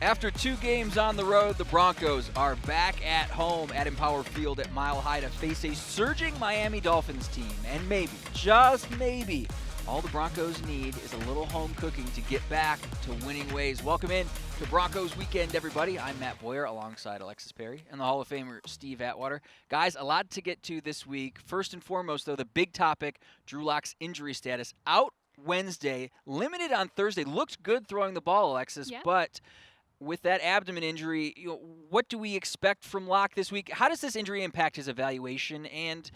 After 2 games on the road, the Broncos are back at home at Empower Field at Mile High to face a surging Miami Dolphins team. And maybe, just maybe, all the Broncos need is a little home cooking to get back to winning ways. Welcome in to Broncos Weekend, everybody. I'm Matt Boyer alongside Alexis Perry and the Hall of Famer Steve Atwater. Guys, a lot to get to this week. First and foremost, though, the big topic, Drew Lock's injury status. Out Wednesday, limited on Thursday. Looked good throwing the ball, Alexis, but with that abdomen injury, what do we expect from Lock this week? How does this injury impact his evaluation, and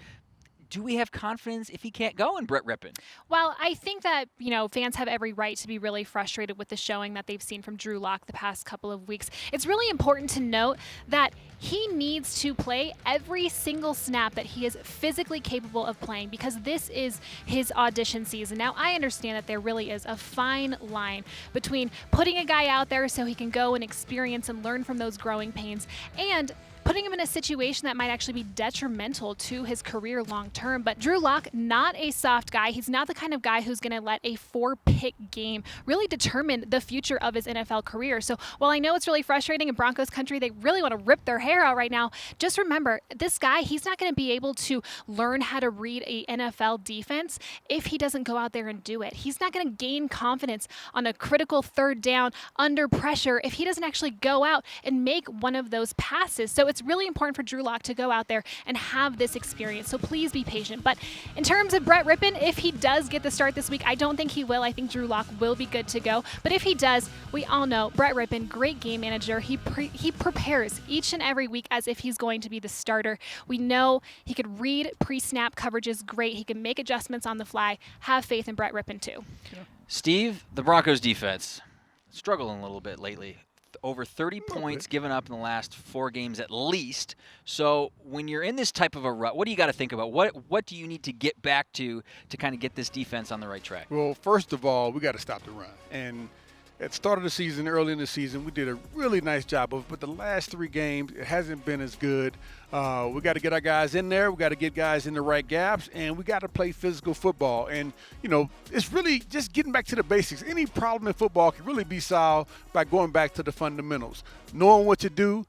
do we have confidence if he can't go in Brett Rippon? Well, I think that, fans have every right to be really frustrated with the showing that they've seen from Drew Lock the past couple of weeks. It's really important to note that he needs to play every single snap that he is physically capable of playing because this is his audition season. Now, I understand that there really is a fine line between putting a guy out there so he can go and experience and learn from those growing pains and putting him in a situation that might actually be detrimental to his career long term. But Drew Lock, not a soft guy. He's not the kind of guy who's going to let a 4-pick game really determine the future of his NFL career. So while I know it's really frustrating in Broncos country, they really want to rip their hair out right now, just remember, this guy, he's not going to be able to learn how to read a NFL defense if he doesn't go out there and do it. He's not going to gain confidence on a critical third down under pressure if he doesn't actually go out and make one of those passes. So it's really important for Drew Lock to go out there and have this experience. So please be patient. But in terms of Brett Rippon, if he does get the start this week, I don't think he will. I think Drew Lock will be good to go. But if he does, we all know Brett Rippon, great game manager. He prepares each and every week as if he's going to be the starter. We know he could read pre-snap coverages great. He can make adjustments on the fly. Have faith in Brett Rippon too. Steve, the Broncos defense, struggling a little bit lately. Over 30 points given up in the last 4 games at least. So when you're in this type of a rut, what do you got to think about? What do you need to get back to kind of get this defense on the right track? Well, first of all, we got to stop the run. And at the start of the season, early in the season, we did a really nice job of it. But the last 3 games, it hasn't been as good. We got to get our guys in there. We got to get guys in the right gaps, and we got to play physical football. And, it's really just getting back to the basics. Any problem in football can really be solved by going back to the fundamentals, knowing what to do,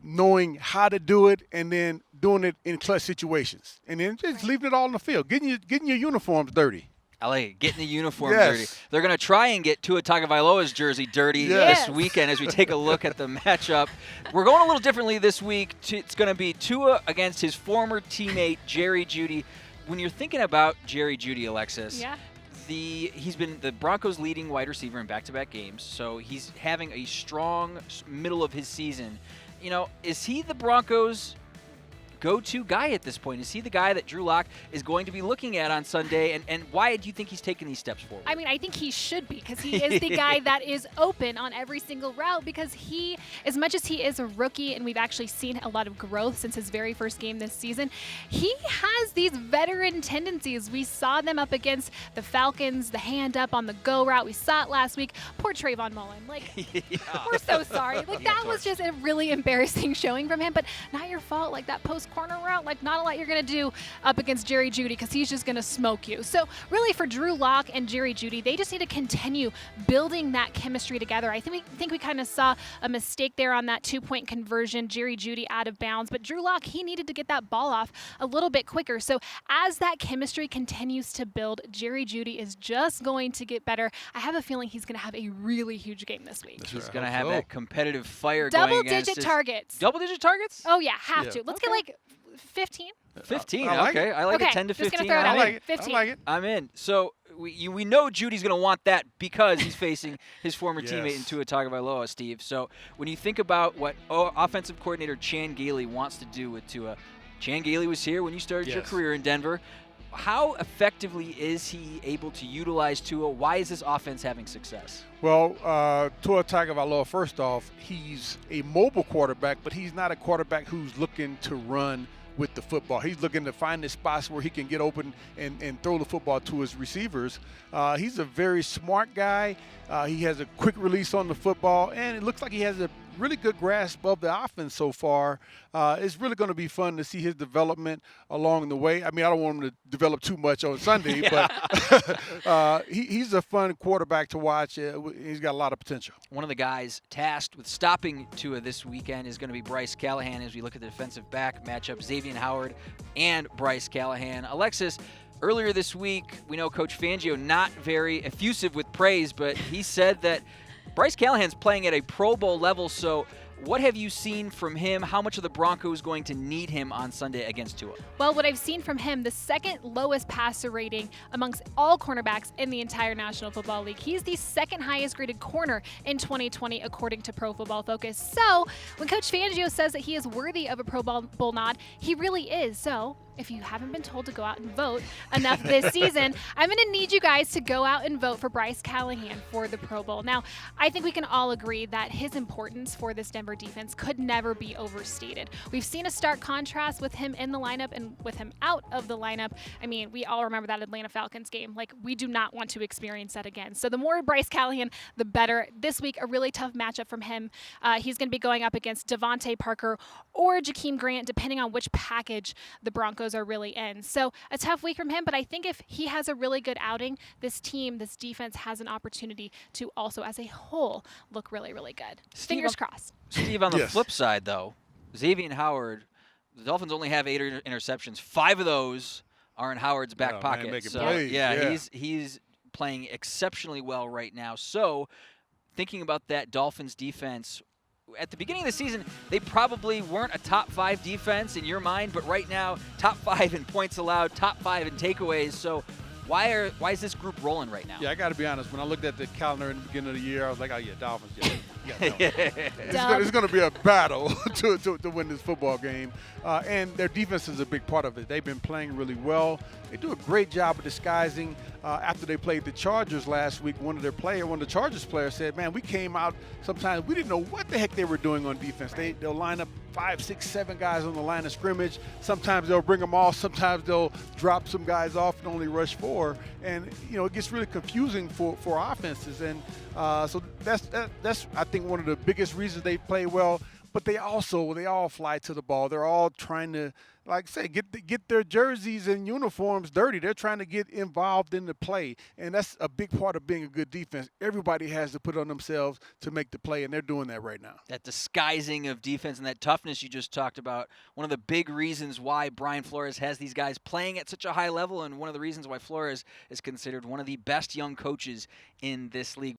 knowing how to do it, and then doing it in clutch situations. And then just leaving it all on the field, getting your uniforms dirty. I like it. Getting the uniform dirty. They're going to try and get Tua Tagovailoa's jersey dirty this weekend as we take a look at the matchup. We're going a little differently this week. It's going to be Tua against his former teammate, Jeudy. When you're thinking about Jeudy, Alexis, he's been the Broncos' leading wide receiver in back-to-back games, so he's having a strong middle of his season. Is he the Broncos' go-to guy at this point? Is he the guy that Drew Lock is going to be looking at on Sunday, and why do you think he's taking these steps forward? I mean, I think he should be because he is the guy that is open on every single route because he, as much as he is a rookie, and we've actually seen a lot of growth since his very first game this season, he has these veteran tendencies. We saw them up against the Falcons, the hand up on the go route. We saw it last week. Poor Trayvon Mullen. We're so sorry. That was just a really embarrassing showing from him, but not your fault. That post corner route, not a lot you're going to do up against Jeudy because he's just going to smoke you. So really for Drew Lock and Jeudy, they just need to continue building that chemistry together. I think we kind of saw a mistake there on that 2-point conversion, Jeudy out of bounds, but Drew Lock, he needed to get that ball off a little bit quicker. So as that chemistry continues to build, Jeudy is just going to get better. I have a feeling he's going to have a really huge game this week. He's going to have that competitive fire going against Double-digit targets. Double-digit targets? Oh, yeah, have to. Let's get 15. 15, I like okay. it. I like it, 10 to 15. Just gonna throw it out there. 15. I like it. I'm in. So we know Judy's going to want that because he's facing his former teammate in Tua Tagovailoa, Steve. So when you think about what offensive coordinator Chan Gailey wants to do with Tua, Chan Gailey was here when you started your career in Denver. How effectively is he able to utilize Tua? Why is this offense having success? Well, Tua Tagovailoa, first off, he's a mobile quarterback, but he's not a quarterback who's looking to run with the football. He's looking to find the spots where he can get open and throw the football to his receivers. He's a very smart guy. He has a quick release on the football, and it looks like he has a really good grasp of the offense so far. It's really going to be fun to see his development along the way. I mean, I don't want him to develop too much on Sunday, but he's a fun quarterback to watch. He's got a lot of potential. One of the guys tasked with stopping Tua this weekend is going to be Bryce Callahan as we look at the defensive back matchup, Xavier Howard and Bryce Callahan. Alexis, earlier this week, we know Coach Fangio not very effusive with praise, but he said that Bryce Callahan's playing at a Pro Bowl level, so what have you seen from him? How much are the Broncos going to need him on Sunday against Tua? Well, what I've seen from him, the second lowest passer rating amongst all cornerbacks in the entire National Football League. He's the second highest graded corner in 2020, according to Pro Football Focus. So when Coach Fangio says that he is worthy of a Pro Bowl nod, he really is. So if you haven't been told to go out and vote enough this season, I'm going to need you guys to go out and vote for Bryce Callahan for the Pro Bowl. Now, I think we can all agree that his importance for this Denver defense could never be overstated. We've seen a stark contrast with him in the lineup and with him out of the lineup. I mean, we all remember that Atlanta Falcons game. Like, we do not want to experience that again. So the more Bryce Callahan, the better. This week, a really tough matchup from him. He's going to be going up against Devontae Parker or Jakeem Grant, depending on which package the Broncos are really in. So a tough week from him, but I think if he has a really good outing, this team, this defense has an opportunity to also as a whole look really, really good. Fingers crossed. Steve, on the flip side, though, Xavier Howard, the Dolphins only have 8 interceptions. 5 of those are in Howard's back pocket. Man, so plays. he's playing exceptionally well right now. So thinking about that Dolphins defense, at the beginning of the season, they probably weren't a top 5 defense in your mind, but right now, top 5 in points allowed, top 5 in takeaways. So why is this group rolling right now? Yeah, I got to be honest. When I looked at the calendar in the beginning of the year, I was like, oh, yeah, Dolphins. Yeah, it's going to be a battle to win this football game. And their defense is a big part of it. They've been playing really well. They do a great job of disguising. After they played the Chargers last week, one of the Chargers players said, man, we came out sometimes, we didn't know what the heck they were doing on defense. They'll line up 5, 6, 7 guys on the line of scrimmage. Sometimes they'll bring them off. Sometimes they'll drop some guys off and only rush 4. And, it gets really confusing for offenses. And so that's I think, one of the biggest reasons they play well. But they all fly to the ball. They're all trying to, like I say, get their jerseys and uniforms dirty. They're trying to get involved in the play, and that's a big part of being a good defense. Everybody has to put on themselves to make the play, and they're doing that right now. That disguising of defense and that toughness you just talked about, one of the big reasons why Brian Flores has these guys playing at such a high level, and one of the reasons why Flores is considered one of the best young coaches in this league.